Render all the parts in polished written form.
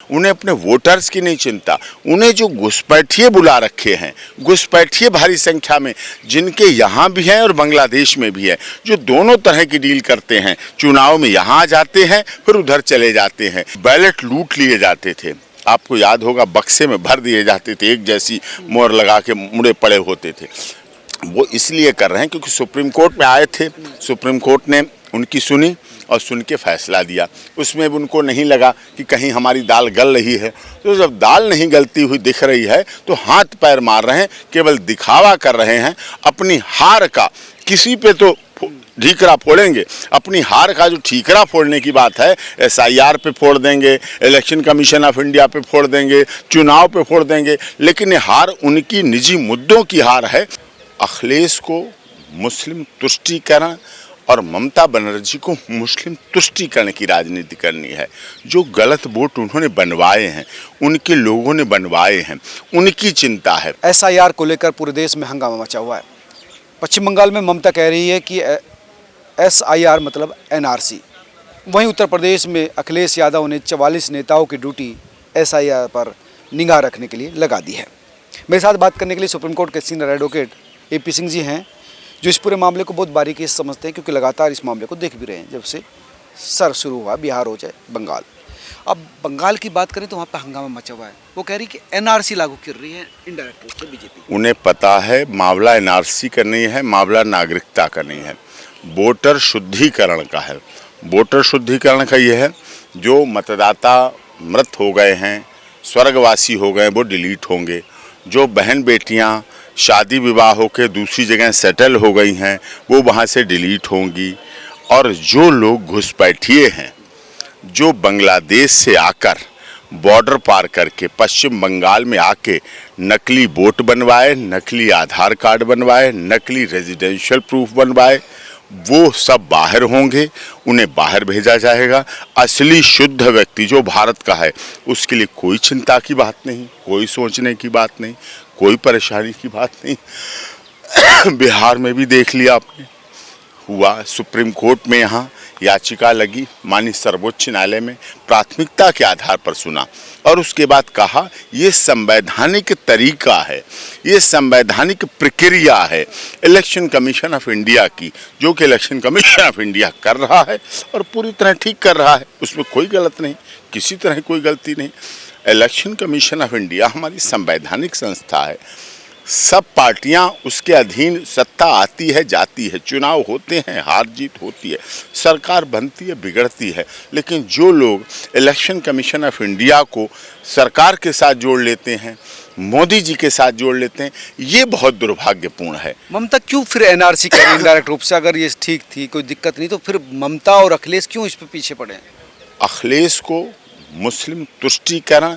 उन्हें अपने वोटर्स की नहीं चिंता, उन्हें जो घुसपैठिए बुला रखे हैं, घुसपैठिए भारी संख्या में जिनके यहाँ भी हैं और बांग्लादेश में भी है, जो दोनों तरह की डील करते हैं, चुनाव में यहाँ आ जाते हैं फिर उधर चले जाते हैं। बैलेट लूट लिए जाते थे, आपको याद होगा, बक्से में भर दिए जाते थे, एक जैसी मोहर लगा के मुड़े पड़े होते थे। वो इसलिए कर रहे हैं क्योंकि सुप्रीम कोर्ट में आए थे, सुप्रीम कोर्ट ने उनकी सुनी और सुन के फैसला दिया। उसमें भी उनको नहीं लगा कि कहीं हमारी दाल गल रही है, तो जब दाल नहीं गलती हुई दिख रही है तो हाथ पैर मार रहे हैं, केवल दिखावा कर रहे हैं अपनी हार का। किसी पे तो ठीकरा फोड़ेंगे, अपनी हार का जो ठीकरा फोड़ने की बात है, SIR पे फोड़ देंगे, इलेक्शन कमीशन ऑफ इंडिया पे फोड़ देंगे, चुनाव पे फोड़ देंगे, लेकिन ये हार उनकी निजी मुद्दों की हार है। अखिलेश को मुस्लिम तुष्टीकरण और ममता बनर्जी को मुस्लिम तुष्टीकरण की राजनीति करनी है। जो गलत वोट उन्होंने बनवाए हैं, उनके लोगों ने बनवाए हैं, उनकी चिंता है। SIR को लेकर पूरे देश में हंगामा मचा हुआ है। पश्चिम बंगाल में ममता कह रही है कि SIR मतलब NRC। वहीं उत्तर प्रदेश में अखिलेश यादव ने 44 नेताओं की ड्यूटी SIR पर निगाह रखने के लिए लगा दी है। मेरे साथ बात करने के लिए सुप्रीम कोर्ट के senior advocate AP Singh ji हैं, जो इस पूरे मामले को बहुत बारीकी से समझते हैं, क्योंकि लगातार इस मामले को देख भी रहे हैं जब से सर शुरू हुआ, बिहार हो चाहे बंगाल। अब बंगाल की बात करें तो वहाँ पर हंगामा मचा हुआ है। वो कह रही कि NRC लागू कर रही है इनडायरेक्ट रूप से बीजेपी। उन्हें पता है मामला NRC का नहीं है, मामला नागरिकता का नहीं है, वोटर शुद्धिकरण का है। वोटर शुद्धिकरण का ये है, जो मतदाता मृत हो गए हैं, स्वर्गवासी हो गए, वो डिलीट होंगे। जो बहन बेटियां शादी विवाह होकर दूसरी जगह सेटल हो गई हैं, वो वहाँ से डिलीट होंगी। और जो लोग घुसपैठिए हैं, जो बांग्लादेश से आकर बॉर्डर पार करके पश्चिम बंगाल में आके नकली वोट बनवाए, नकली आधार कार्ड बनवाए, नकली रेजिडेंशियल प्रूफ बनवाए, वो सब बाहर होंगे, उन्हें बाहर भेजा जाएगा। असली शुद्ध व्यक्ति जो भारत का है, उसके लिए कोई चिंता की बात नहीं, कोई सोचने की बात नहीं, कोई परेशानी की बात नहीं। बिहार में भी देख लिया आपने, हुआ सुप्रीम कोर्ट में, यहाँ याचिका लगी, माननीय सर्वोच्च न्यायालय में प्राथमिकता के आधार पर सुना और उसके बाद कहा ये संवैधानिक तरीका है, ये संवैधानिक प्रक्रिया है इलेक्शन कमीशन ऑफ इंडिया की, जो कि इलेक्शन कमीशन ऑफ इंडिया कर रहा है और पूरी तरह ठीक कर रहा है, उसमें कोई गलत नहीं, किसी तरह कोई गलती नहीं। इलेक्शन कमीशन ऑफ इंडिया हमारी संवैधानिक संस्था है, सब पार्टियां उसके अधीन, सत्ता आती है जाती है, चुनाव होते हैं, हार जीत होती है, सरकार बनती है बिगड़ती है, लेकिन जो लोग इलेक्शन कमीशन ऑफ इंडिया को सरकार के साथ जोड़ लेते हैं, मोदी जी के साथ जोड़ लेते हैं, ये बहुत दुर्भाग्यपूर्ण है। ममता क्यों फिर NRC कह रही है इनडायरेक्ट रूप से? अगर ये ठीक थी, कोई दिक्कत नहीं, तो फिर ममता और अखिलेश क्यों इस पर पीछे पड़े हैं? अखिलेश को मुस्लिम तुष्टीकरण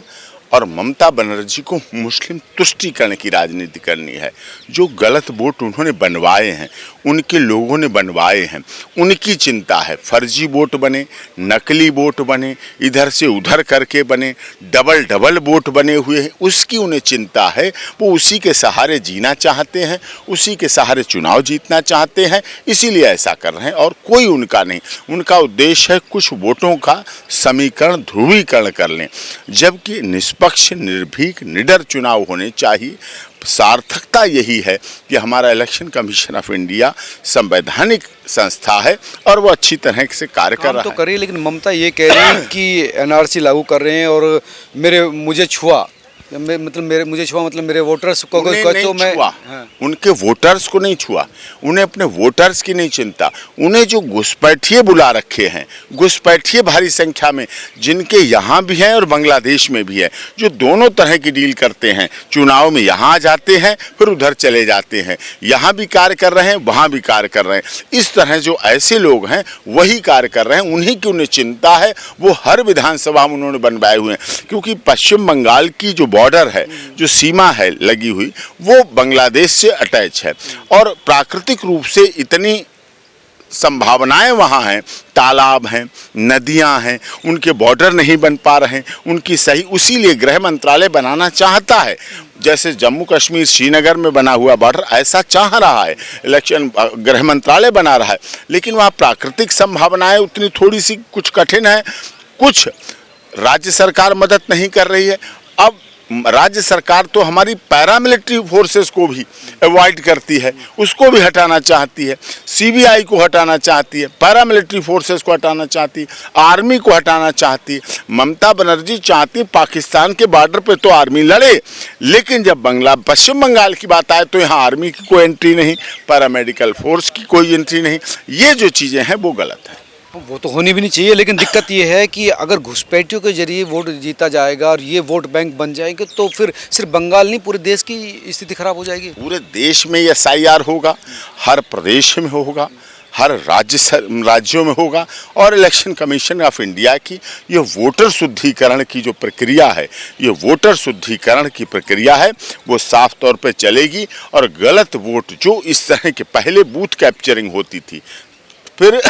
और ममता बनर्जी को मुस्लिम तुष्टीकरण की राजनीति करनी है। जो गलत वोट उन्होंने बनवाए हैं, उनके लोगों ने बनवाए हैं, उनकी चिंता है। फर्जी वोट बने, नकली वोट बने, इधर से उधर करके बने, डबल वोट बने हुए हैं, उसकी उन्हें चिंता है। वो उसी के सहारे जीना चाहते हैं, उसी के सहारे चुनाव जीतना चाहते हैं, इसीलिए ऐसा कर रहे हैं और कोई उनका नहीं। उनका उद्देश्य है कुछ वोटों का समीकरण, ध्रुवीकरण कर लें, जबकि निष्पक्ष, निर्भीक, निडर चुनाव होने चाहिए। सार्थकता यही है कि हमारा इलेक्शन कमीशन ऑफ इंडिया संवैधानिक संस्था है और वो अच्छी तरह से कार्य कर रहा है। तो करिए, लेकिन ममता ये कह रही है कि NRC लागू कर रहे हैं और मुझे छुआ मतलब मेरे वोटर्स को तो मैं हाँ। उनके वोटर्स को नहीं छुआ, उन्हें अपने वोटर्स की नहीं चिंता, उन्हें जो घुसपैठिए बुला रखे हैं, घुसपैठिए भारी संख्या में जिनके यहाँ भी हैं और बांग्लादेश में भी है, जो दोनों तरह की डील करते हैं, चुनाव में यहाँ आ जाते हैं फिर उधर चले जाते हैं, यहाँ भी कार्य कर रहे हैं, वहाँ भी कार्य कर रहे हैं। इस तरह जो ऐसे लोग हैं वही कार्य कर रहे हैं, उन्हीं की उन्हें चिंता है। वो हर विधानसभा में उन्होंने बनवाए हुए हैं, क्योंकि पश्चिम बंगाल की जो बॉर्डर है, जो सीमा है लगी हुई, वो बांग्लादेश से अटैच है और प्राकृतिक रूप से इतनी संभावनाएं वहाँ हैं, तालाब हैं, नदियां हैं, उनके बॉर्डर नहीं बन पा रहे हैं, उनकी सही, उसीलिए गृह मंत्रालय बनाना चाहता है। जैसे जम्मू कश्मीर श्रीनगर में बना हुआ बॉर्डर ऐसा चाह रहा है, इलेक्शन गृह मंत्रालय बना रहा है, लेकिन वहाँ प्राकृतिक संभावनाएं उतनी थोड़ी सी कुछ कठिन है, कुछ राज्य सरकार मदद नहीं कर रही है। अब राज्य सरकार तो हमारी पैरामिलिट्री फोर्सेस को भी अवॉइड करती है, उसको भी हटाना चाहती है, सीबीआई को हटाना चाहती है, पैरामिलिट्री फोर्सेस को हटाना चाहती है, आर्मी को हटाना चाहती है। ममता बनर्जी चाहती पाकिस्तान के बॉर्डर पे तो आर्मी लड़े, लेकिन जब पश्चिम बंगाल की बात आए तो यहाँ आर्मी की कोई एंट्री नहीं, पैरामेडिकल फोर्स की कोई एंट्री नहीं। ये जो चीज़ें हैं वो गलत है। वो तो होनी भी नहीं चाहिए, लेकिन दिक्कत ये है कि अगर घुसपैठियों के जरिए वोट जीता जाएगा और ये वोट बैंक बन जाएंगे तो फिर सिर्फ बंगाल नहीं, पूरे देश की स्थिति खराब हो जाएगी। पूरे देश में ये SIR होगा, हर प्रदेश में होगा, हर राज्यों में होगा। और इलेक्शन कमीशन ऑफ इंडिया की ये वोटर शुद्धिकरण की जो प्रक्रिया है, ये वोटर शुद्धिकरण की प्रक्रिया है, वो साफ तौर पे चलेगी। और गलत वोट जो इस तरह के पहले बूथ कैप्चरिंग होती थी, फिर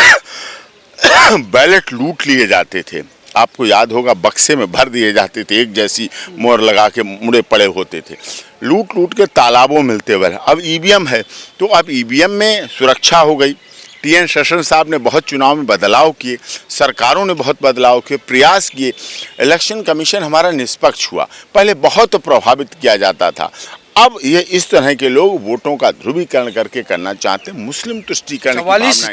बैलेट लूट लिए जाते थे, आपको याद होगा बक्से में भर दिए जाते थे, एक जैसी मोहर लगा के मुड़े पड़े होते थे, लूट लूट के तालाबों मिलते हुए। अब EVM है तो अब EVM में सुरक्षा हो गई। TN शेषन साहब ने बहुत चुनाव में बदलाव किए, सरकारों ने बहुत बदलाव किए, प्रयास किए। इलेक्शन कमीशन हमारा निष्पक्ष हुआ, पहले बहुत प्रभावित किया जाता था। अब ये इस तरह के लोग वोटों का ध्रुवीकरण करके करना चाहते हैं, मुस्लिम तुष्टीकरण।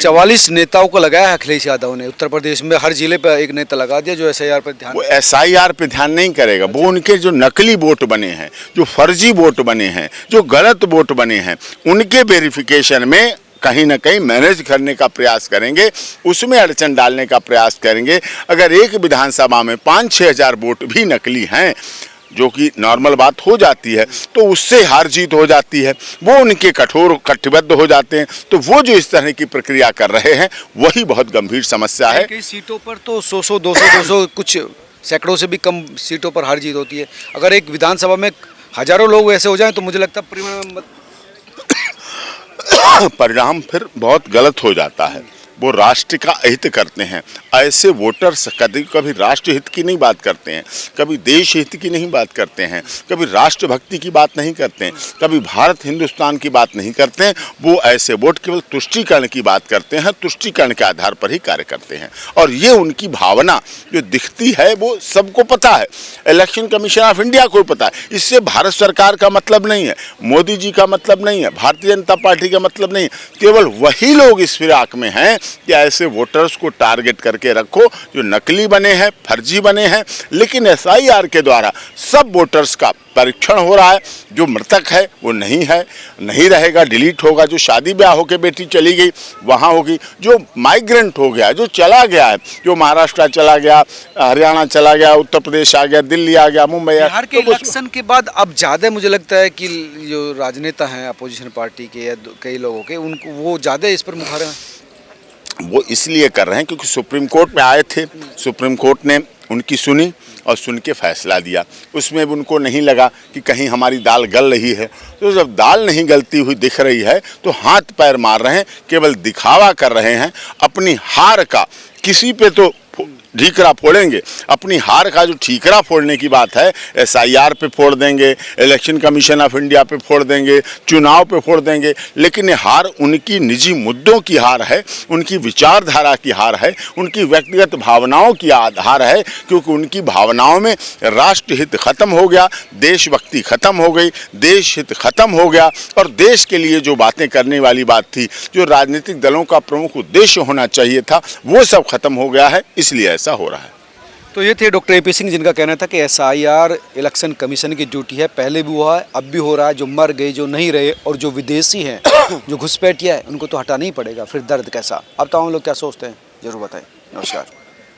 44 नेताओं को लगाया अखिलेश यादव ने उत्तर प्रदेश में, हर जिले पर एक नेता लगा दिया जो SIR पर ध्यान, वो SIR पे ध्यान नहीं करेगा। वो उनके जो नकली वोट बने हैं, जो फर्जी वोट बने हैं, जो गलत वोट बने हैं, उनके वेरिफिकेशन में कहीं ना कहीं मैनेज करने का प्रयास करेंगे, उसमें अड़चन डालने का प्रयास करेंगे। अगर एक विधानसभा में 5-6 हज़ार वोट भी नकली हैं, जो कि नॉर्मल बात हो जाती है, तो उससे हार जीत हो जाती है, वो उनके कठोर कटिबद्ध हो जाते हैं। तो वो जो इस तरह की प्रक्रिया कर रहे हैं वही बहुत गंभीर समस्या है। कई सीटों पर तो 100, 200 कुछ सैकड़ों से भी कम सीटों पर हार जीत होती है। अगर एक विधानसभा में हजारों लोग ऐसे हो जाएं तो मुझे लगता है परिणाम फिर बहुत गलत हो जाता है। वो राष्ट्र का हित करते हैं। ऐसे वोटर्स कभी राष्ट्र हित की नहीं बात करते हैं, कभी देश हित की नहीं बात करते हैं, कभी राष्ट्रभक्ति की बात नहीं करते हैं, कभी भारत हिंदुस्तान की बात नहीं करते हैं। वो ऐसे वोट केवल तुष्टीकरण की बात करते हैं, तुष्टीकरण के आधार पर ही कार्य करते हैं। और ये उनकी भावना जो दिखती है वो सबको पता है, इलेक्शन कमीशन ऑफ इंडिया को पता है। इससे भारत सरकार का मतलब नहीं है, मोदी जी का मतलब नहीं है, भारतीय जनता पार्टी का मतलब नहीं है। केवल वही लोग इस फिराक में हैं कि ऐसे वोटर्स को टारगेट करके रखो जो नकली बने हैं, फर्जी बने हैं। लेकिन SIR के द्वारा सब वोटर्स का परीक्षण हो रहा है। जो मृतक है वो नहीं है, नहीं रहेगा, डिलीट होगा। जो शादी ब्याह होकर बेटी चली गई वहाँ होगी। जो माइग्रेंट हो गया, जो चला गया है, जो महाराष्ट्र चला गया, हरियाणा चला गया, उत्तर प्रदेश आ गया, दिल्ली आ गया, मुंबई आ गया। बिहार के इलेक्शन के बाद अब ज़्यादा मुझे लगता है कि जो राजनेता हैं अपोजिशन पार्टी के या कई लोगों के, उनको वो ज़्यादा इस पर मुखारे हैं। वो इसलिए कर रहे हैं क्योंकि सुप्रीम कोर्ट में आए थे, सुप्रीम कोर्ट ने उनकी सुनी और सुन के फैसला दिया। उसमें भी उनको नहीं लगा कि कहीं हमारी दाल गल रही है। तो जब दाल नहीं गलती हुई दिख रही है तो हाथ पैर मार रहे हैं, केवल दिखावा कर रहे हैं। अपनी हार का किसी पे तो ठीकरा फोड़ेंगे, अपनी हार का जो ठीकरा फोड़ने की बात है SIR पे फोड़ देंगे, इलेक्शन कमीशन ऑफ इंडिया पे फोड़ देंगे, चुनाव पे फोड़ देंगे। लेकिन ये हार उनकी निजी मुद्दों की हार है, उनकी विचारधारा की हार है, उनकी व्यक्तिगत भावनाओं की हार है। क्योंकि उनकी भावनाओं में राष्ट्रहित खत्म हो गया, देशभक्ति खत्म हो गई, देश हित खत्म हो गया। और देश के लिए जो बातें करने वाली बात थी, जो राजनीतिक दलों का प्रमुख उद्देश्य होना चाहिए था, वो सब खत्म हो गया है, इसलिए ऐसा हो रहा है। तो ये थे डॉक्टर AP सिंह, जिनका कहना था कि SIR इलेक्शन कमीशन की ड्यूटी है, पहले भी हुआ है, अब भी हो रहा है। जो मर गए, जो नहीं रहे और जो विदेशी हैं, जो घुसपैठिया है, उनको तो हटाना ही पड़ेगा। फिर दर्द कैसा। अब तमाम लोग क्या सोचते हैं जरूर बताएं। नमस्कार।